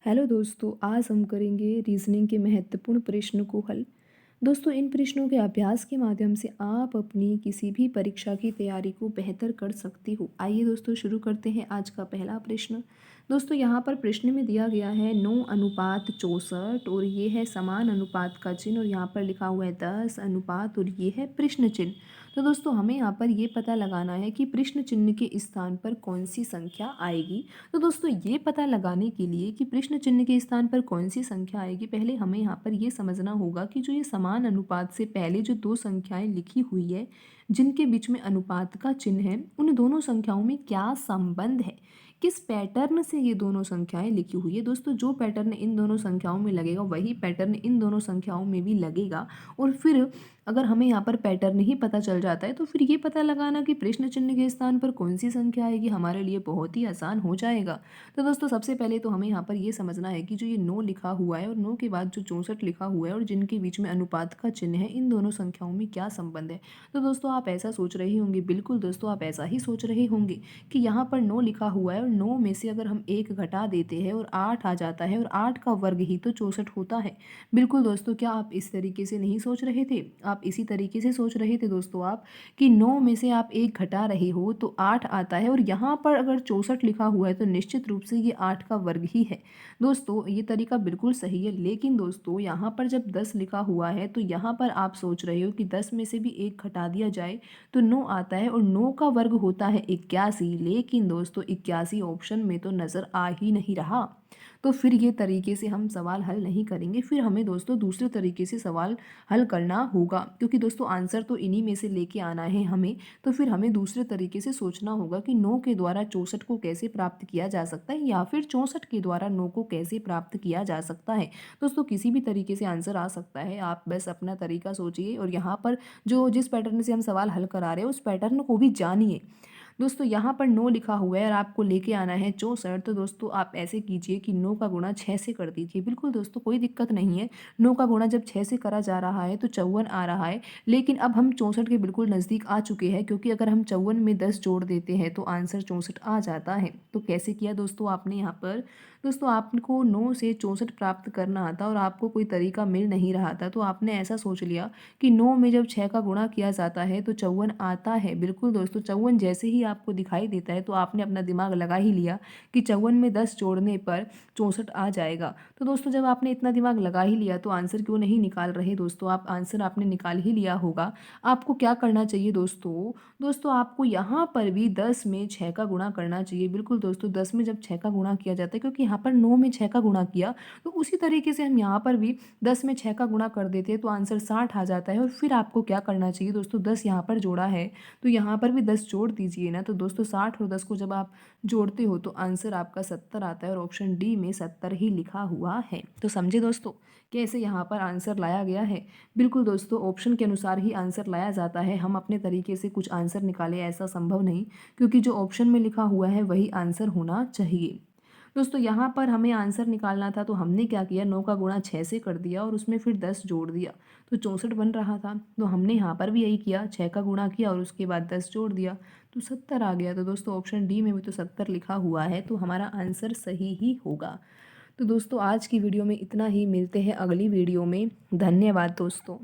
Hello दोस्तों, आज हम करेंगे रीजनिंग के महत्वपूर्ण प्रश्न को हल। दोस्तों, इन प्रश्नों के अभ्यास के माध्यम से आप अपनी किसी भी परीक्षा की तैयारी को बेहतर कर सकते हो। आइए दोस्तों, शुरू करते हैं आज का पहला प्रश्न। दोस्तों, यहाँ पर प्रश्न में दिया गया है 9:64 और ये है समान अनुपात का चिन्ह और यहाँ पर लिखा हुआ है 10 अनुपात और ये है प्रश्न चिन्ह। तो दोस्तों, हमें यहाँ पर ये पता लगाना है कि प्रश्न चिन्ह के स्थान पर कौन सी संख्या आएगी। तो दोस्तों, ये पता लगाने के लिए कि प्रश्न चिन्ह के स्थान पर कौन सी संख्या आएगी, पहले हमें यहाँ पर ये समझना होगा कि जो ये समान अनुपात से पहले जो दो संख्याएं लिखी हुई है, जिनके बीच में अनुपात का चिन्ह है, उन दोनों संख्याओं में क्या संबंध है, किस पैटर्न से ये दोनों संख्याएं लिखी हुई है। दोस्तों, जो पैटर्न इन दोनों संख्याओं में लगेगा वही पैटर्न इन दोनों संख्याओं में भी लगेगा। और फिर अगर हमें यहाँ पर पैटर्न ही पता चल जाता है तो फिर ये पता लगाना कि प्रश्न चिन्ह के स्थान पर कौन सी संख्या आएगी हमारे लिए बहुत ही आसान हो जाएगा। तो दोस्तों, सबसे पहले तो हमें यहाँ पर ये समझना है कि जो ये 9 लिखा हुआ है और 9 के बाद जो 64 लिखा हुआ है और जिनके बीच में अनुपात का चिन्ह है, इन दोनों संख्याओं में क्या संबंध है। तो दोस्तों, आप ऐसा सोच रहे होंगे, बिल्कुल दोस्तों आप ऐसा ही सोच रहे होंगे कि यहाँ पर 9 लिखा हुआ है और 9 में से अगर हम 1 घटा देते हैं और 8 आ जाता है और 8 का वर्ग ही तो 64 होता है। बिल्कुल दोस्तों, क्या आप इस तरीके से नहीं सोच रहे थे? आप इसी तरीके से सोच रहे थे दोस्तों आप कि 9 में से आप 1 घटा रहे हो तो 8 आता है और यहाँ पर अगर 64 लिखा हुआ है तो निश्चित रूप से ये 8 का वर्ग ही है। दोस्तों, ये तरीका बिल्कुल सही है, लेकिन दोस्तों यहाँ पर जब 10 लिखा हुआ है तो यहाँ पर आप सोच रहे हो कि 10 में से भी 1 घटा दिया जाए तो 9 आता है और 9 का वर्ग होता है 81। लेकिन दोस्तों, 81 ऑप्शन में तो नज़र आ ही नहीं रहा। तो फिर ये तरीके से हम सवाल हल नहीं करेंगे, फिर हमें दोस्तों दूसरे तरीके से सवाल हल करना होगा, क्योंकि दोस्तों आंसर तो इन्हीं में से लेके आना है हमें। तो फिर हमें दूसरे तरीके से सोचना होगा कि 9 के द्वारा 64 को कैसे प्राप्त किया जा सकता है या फिर 64 के द्वारा 9 को कैसे प्राप्त किया जा सकता है। दोस्तों, किसी भी तरीके से आंसर आ सकता है, आप बस अपना तरीका सोचिए और यहाँ पर जो जिस पैटर्न से हम सवाल हल करा रहे हैं उस पैटर्न को भी जानिए। दोस्तों, यहाँ पर 9 लिखा हुआ है और आपको लेके आना है 64। तो दोस्तों, आप ऐसे कीजिए कि 9 का गुणा 6 से कर दीजिए। बिल्कुल दोस्तों, कोई दिक्कत नहीं है। 9 का गुणा जब 6 से करा जा रहा है तो 54 आ रहा है। लेकिन अब हम 64 के बिल्कुल नज़दीक आ चुके हैं, क्योंकि अगर हम 54 में 10 जोड़ देते हैं तो आंसर 64 आ जाता है। तो कैसे किया दोस्तों आपने यहाँ पर? दोस्तों, आपको 9 से 64 प्राप्त करना था और आपको कोई तरीका मिल नहीं रहा था, तो आपने ऐसा सोच लिया कि 9 में जब 6 का गुणा किया जाता है तो 54 आता है। बिल्कुल दोस्तों, 54 जैसे ही आपको दिखाई देता है तो आपने अपना दिमाग लगा ही लिया कि 54 में 10 जोड़ने पर 64 आ जाएगा। तो दोस्तों, जब आपने इतना दिमाग लगा ही लिया तो आंसर क्यों नहीं निकाल रहे दोस्तों? आप आंसर आपने निकाल ही लिया होगा। आपको क्या करना चाहिए दोस्तों? दोस्तों, आपको यहाँ पर भी 10 में 6 का गुणा करना चाहिए। बिल्कुल दोस्तों, 10 में जब 6 का गुणा किया जाता है, क्योंकि यहाँ पर 9 में 6 का गुणा किया, तो उसी तरीके से हम यहाँ पर भी 10 में 6 का गुणा कर देते हैं तो आंसर 60 आ जाता है। और फिर आपको क्या करना चाहिए दोस्तों? 10 यहाँ पर जोड़ा है तो यहाँ पर भी 10 जोड़ दीजिए ना। तो दोस्तों, 60 और 10 को जब आप जोड़ते हो तो आंसर आपका 70 आता है और ऑप्शन डी में 70 ही लिखा हुआ है। तो समझे दोस्तों कैसे यहाँ पर आंसर लाया गया है? बिल्कुल दोस्तों, ऑप्शन के अनुसार ही आंसर लाया जाता है। हम अपने तरीके से कुछ आंसर निकालें ऐसा संभव नहीं, क्योंकि जो ऑप्शन में लिखा हुआ है वही आंसर होना चाहिए। दोस्तों, यहाँ पर हमें आंसर निकालना था तो हमने क्या किया, 9 का गुणा 6 से कर दिया और उसमें फिर 10 जोड़ दिया तो 64 बन रहा था। तो हमने यहाँ पर भी यही किया, 6 का गुणा किया और उसके बाद 10 जोड़ दिया तो 70 आ गया। तो दोस्तों, ऑप्शन डी में भी तो 70 लिखा हुआ है, तो हमारा आंसर सही ही होगा। तो दोस्तों, आज की वीडियो में इतना ही, मिलते हैं अगली वीडियो में। धन्यवाद दोस्तों।